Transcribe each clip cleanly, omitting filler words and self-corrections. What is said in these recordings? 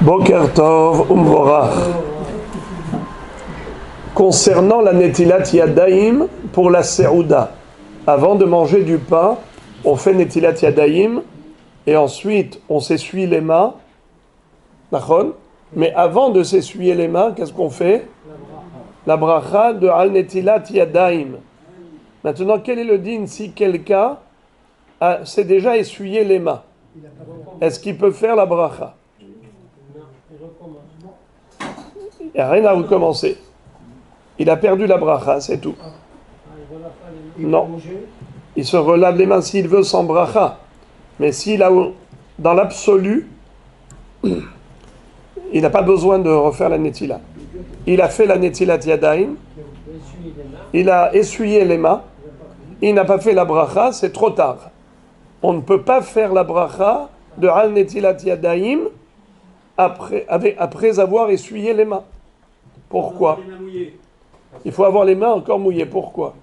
Boker Tov Umvorach. Concernant la Netilat Yadayim pour la Seouda, avant de manger du pain, on fait Netilat Yadayim et ensuite on s'essuie les mains. Nachon. Mais avant de s'essuyer les mains, qu'est-ce qu'on fait? La bracha de Al Netilat Yadayim. Maintenant, quel est le din si quelqu'un s'est déjà essuyé les mains? Est-ce qu'il peut faire la bracha? Il n'y a rien à recommencer. Il a perdu la bracha, c'est tout. Non. Il se relave les mains s'il veut sans bracha. Mais s'il a, dans l'absolu, il n'a pas besoin de refaire la netila. Il a fait la netilat yadayim. Il a essuyé les mains. Il n'a pas fait la bracha, c'est trop tard. On ne peut pas faire la bracha de al netilat yadayim après avoir essuyé les mains. Pourquoi? Il faut avoir les mains encore mouillées. Pourquoi?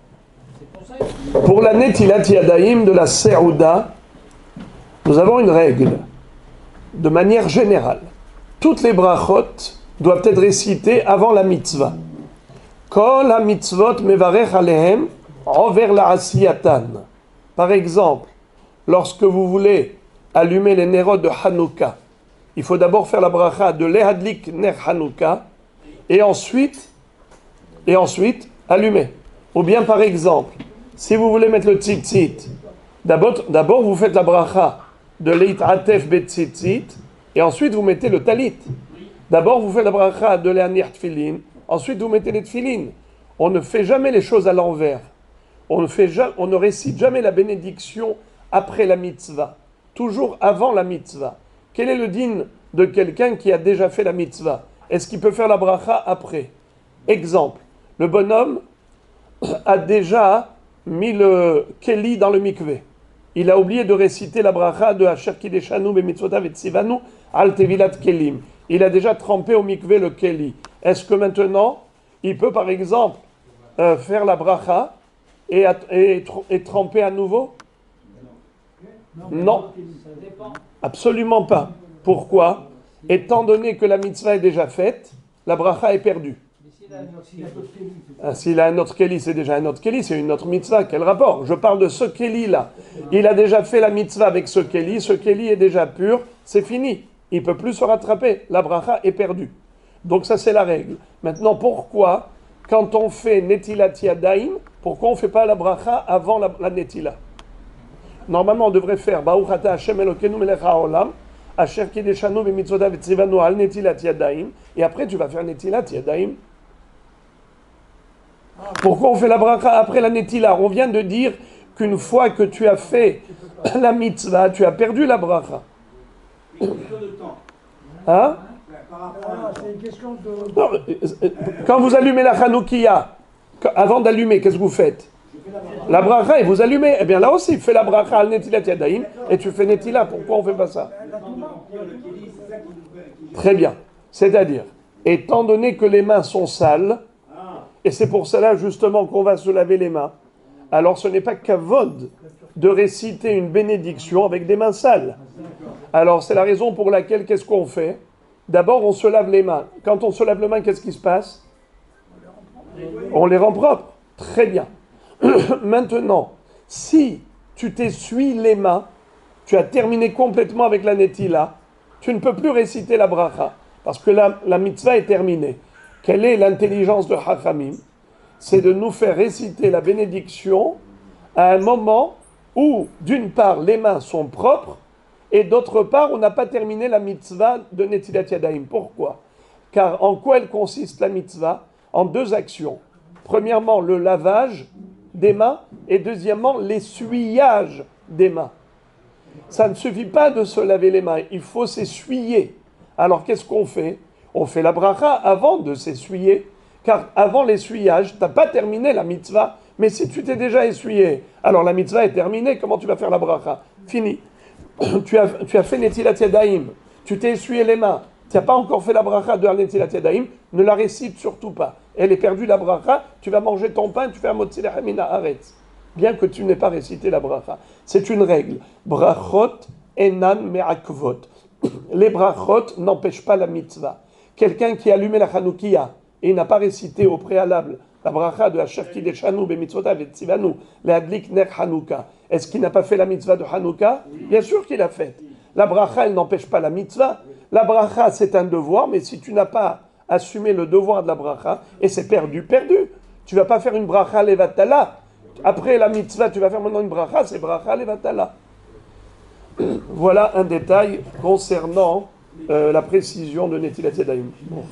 Pour la netilat yadayim de la Seouda, nous avons une règle. De manière générale, toutes les brachot doivent être récitées avant la mitzvah. Kol ha mitzvot mevarech alehem over la asiyatan. Par exemple, lorsque vous voulez allumer les nerot de Hanouka, il faut d'abord faire la bracha de lehadlik ner Hanouka et ensuite allumer. Ou bien par exemple, si vous voulez mettre le tzitzit, d'abord vous faites la bracha de leit'atef betzitzit et ensuite vous mettez le talit. D'abord vous faites la bracha de le'anir tfilin, ensuite vous mettez les tfilin. On ne fait jamais les choses à l'envers. On ne récite jamais la bénédiction après la mitzvah, toujours avant la mitzvah. Quel est le din de quelqu'un qui a déjà fait la mitzvah? Est-ce qu'il peut faire la bracha après? Exemple, le bonhomme a déjà mis le keli dans le mikvé. Il a oublié de réciter la bracha de Asher Kideshanu Bemitzvotav et Tzivanu Al Tevilat Kelim. Il a déjà trempé au mikvé le keli. Est-ce que maintenant, il peut par exemple faire la bracha et tremper à nouveau? Non, absolument pas. Pourquoi? Étant donné que la mitzvah est déjà faite, la bracha est perdue. S'il a un autre keli, c'est déjà un autre keli, c'est une autre mitzvah. Quel rapport? Je parle de ce keli-là. Il a déjà fait la mitzvah avec ce keli est déjà pur, c'est fini. Il ne peut plus se rattraper. La bracha est perdue. Donc ça, c'est la règle. Maintenant, pourquoi, quand on fait netilat yadayim, pourquoi on ne fait pas la bracha avant la netila? Normalement, on devrait faire Baruch ata Hashem Elokeinu melech haolam, Asher kideshanu b'mitzvotav v'tzivanu al netilat yadayim, et après tu vas faire netilat yadayim. Pourquoi on fait la bracha après la netila? On vient de dire qu'une fois que tu as fait la mitzvah, tu as perdu la bracha. Hein? C'est une question de... Non, quand vous allumez la Hanoukia, avant d'allumer, qu'est-ce que vous faites? La bracha, et vous allumez. Eh bien là aussi, fais la bracha al netilat yadayim et tu fais netila. Pourquoi on ne fait pas ça? Très bien. C'est-à-dire, étant donné que les mains sont sales, et c'est pour cela justement qu'on va se laver les mains, alors ce n'est pas kavod de réciter une bénédiction avec des mains sales. Alors c'est la raison pour laquelle, qu'est-ce qu'on fait? D'abord, on se lave les mains. Quand on se lave les mains, qu'est-ce qui se passe? On les rend propres. Très bien. Maintenant, si tu t'essuies les mains, tu as terminé complètement avec la netila, tu ne peux plus réciter la bracha, parce que la mitzvah est terminée. Quelle est l'intelligence de Chachamim? C'est de nous faire réciter la bénédiction à un moment où, d'une part, les mains sont propres, et d'autre part, on n'a pas terminé la mitzvah de Netilat Yadayim. Pourquoi? Car en quoi elle consiste la mitzvah? En deux actions. Premièrement, le lavage des mains, et deuxièmement, l'essuyage des mains. Ça ne suffit pas de se laver les mains, il faut s'essuyer. Alors qu'est-ce qu'on fait? On fait la bracha avant de s'essuyer, car avant l'essuyage, tu n'as pas terminé la mitzvah. Mais si tu t'es déjà essuyé, alors la mitzvah est terminée, comment tu vas faire la bracha? Fini. Tu as fait Netilat Yadayim, tu t'es essuyé les mains, tu n'as pas encore fait la bracha de Netilat Yadayim, ne la récite surtout pas. Elle est perdue la bracha, tu vas manger ton pain, tu fais un motzi lechem min haaretz. Bien que tu n'aies pas récité la bracha. C'est une règle. Brachot enan me'akvot. les brachot n'empêchent pas la mitzvah. Quelqu'un qui a allumé la Hanoukia et n'a pas récité au préalable la bracha de Asher Kideshanu b'mitzvotav et tzivanu le'adlik ner Hanouka, est-ce qu'il n'a pas fait la mitzvah de Hanouka? Bien sûr qu'il a fait. La bracha, elle n'empêche pas la mitzvah. La bracha, c'est un devoir, mais si tu n'as pas assumé le devoir de la bracha, et c'est perdu, perdu. Tu ne vas pas faire une bracha levatala. Après la mitzvah, tu vas faire maintenant une bracha, c'est bracha levatala. Voilà un détail concernant la précision de Netilat Yadayim. Bon,